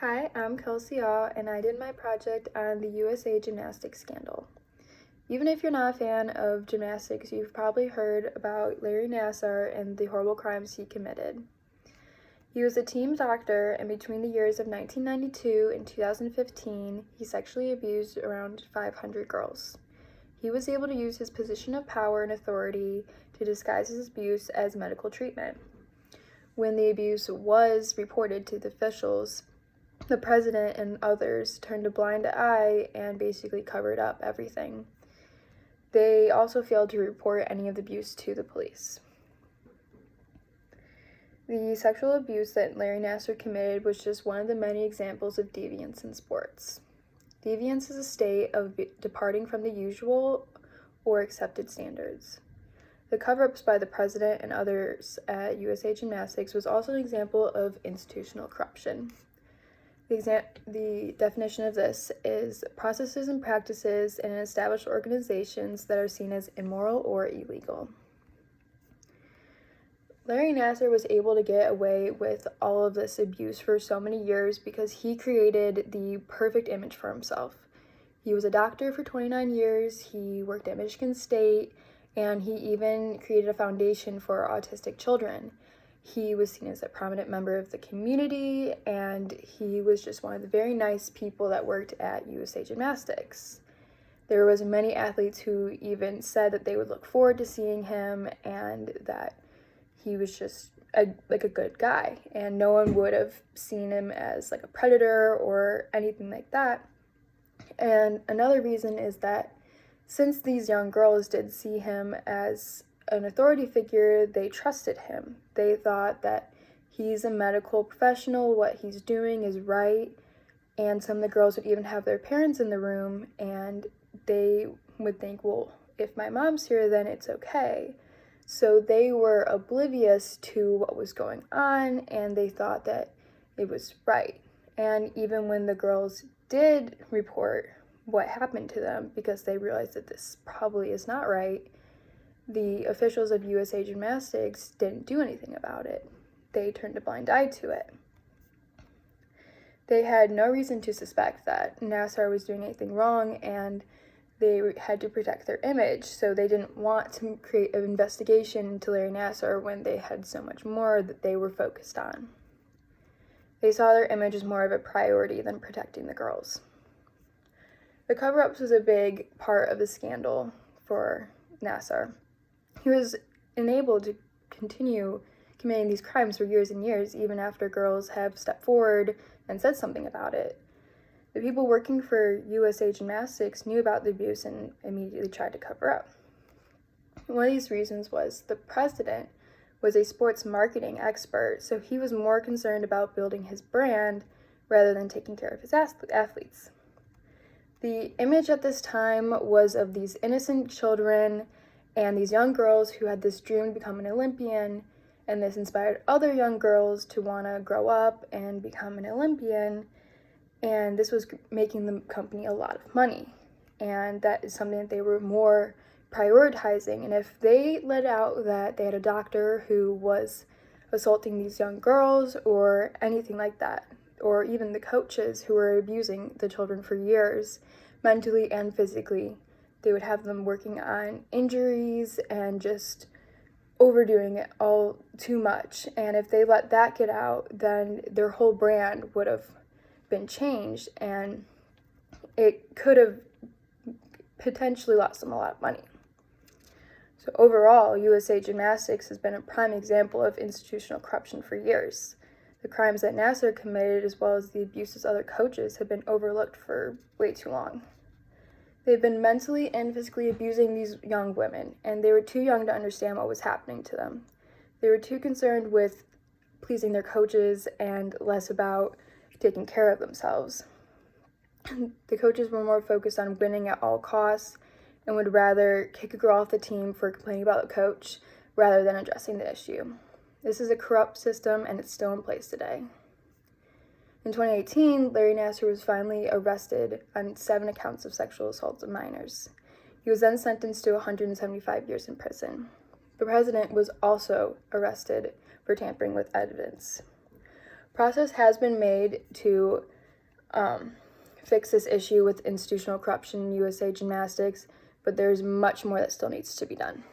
Hi, I'm Kelsey Aw, and I did my project on the USA Gymnastics Scandal. Even if you're not a fan of gymnastics, you've probably heard about Larry Nassar and the horrible crimes he committed. He was a team doctor, and between the years of 1992 and 2015, he sexually abused around 500 girls. He was able to use his position of power and authority to disguise his abuse as medical treatment. When the abuse was reported to the officials, the president and others turned a blind eye and basically covered up everything. They also failed to report any of the abuse to the police. The sexual abuse that Larry Nassar committed was just one of the many examples of deviance in sports. Deviance is a state of departing from the usual or accepted standards. The cover-ups by the president and others at USA Gymnastics was also an example of institutional corruption. The definition of this is processes and practices in established organizations that are seen as immoral or illegal. Larry Nassar was able to get away with all of this abuse for so many years because he created the perfect image for himself. He was a doctor for 29 years, he worked at Michigan State, and he even created a foundation for autistic children. He was seen as a prominent member of the community, and he was just one of the very nice people that worked at USA Gymnastics. There was many athletes who even said that they would look forward to seeing him and that he was just a good guy, and no one would have seen him as like a predator or anything like that. And another reason is that since these young girls did see him as an authority figure, they trusted him. They thought that he's a medical professional, what he's doing is right, and some of the girls would even have their parents in the room, and they would think, well, if my mom's here, then it's okay. So they were oblivious to what was going on, and they thought that it was right. And even when the girls did report what happened to them, because they realized that this probably is not right, the officials of USA Gymnastics didn't do anything about it. They turned a blind eye to it. They had no reason to suspect that Nassar was doing anything wrong, and they had to protect their image, so they didn't want to create an investigation into Larry Nassar when they had so much more that they were focused on. They saw their image as more of a priority than protecting the girls. The cover-ups was a big part of the scandal for Nassar. He was enabled to continue committing these crimes for years and years, even after girls have stepped forward and said something about it. The people working for USA Gymnastics knew about the abuse and immediately tried to cover up. One of these reasons was the president was a sports marketing expert, so he was more concerned about building his brand rather than taking care of his athletes. The image at this time was of these innocent children and these young girls who had this dream to become an Olympian, and this inspired other young girls to want to grow up and become an Olympian, and this was making the company a lot of money, and that is something that they were more prioritizing. And if they let out that they had a doctor who was assaulting these young girls or anything like that, or even the coaches who were abusing the children for years, mentally and physically, they would have them working on injuries and just overdoing it all too much. And if they let that get out, then their whole brand would have been changed, and it could have potentially lost them a lot of money. So overall, USA Gymnastics has been a prime example of institutional corruption for years. The crimes that Nassar committed, as well as the abuses of other coaches, have been overlooked for way too long. They've been mentally and physically abusing these young women, and they were too young to understand what was happening to them. They were too concerned with pleasing their coaches and less about taking care of themselves. The coaches were more focused on winning at all costs and would rather kick a girl off the team for complaining about the coach rather than addressing the issue. This is a corrupt system, and it's still in place today. In 2018, Larry Nassar was finally arrested on 7 accounts of sexual assault of minors. He was then sentenced to 175 years in prison. The president was also arrested for tampering with evidence. Progress has been made to fix this issue with institutional corruption in USA Gymnastics, but there's much more that still needs to be done.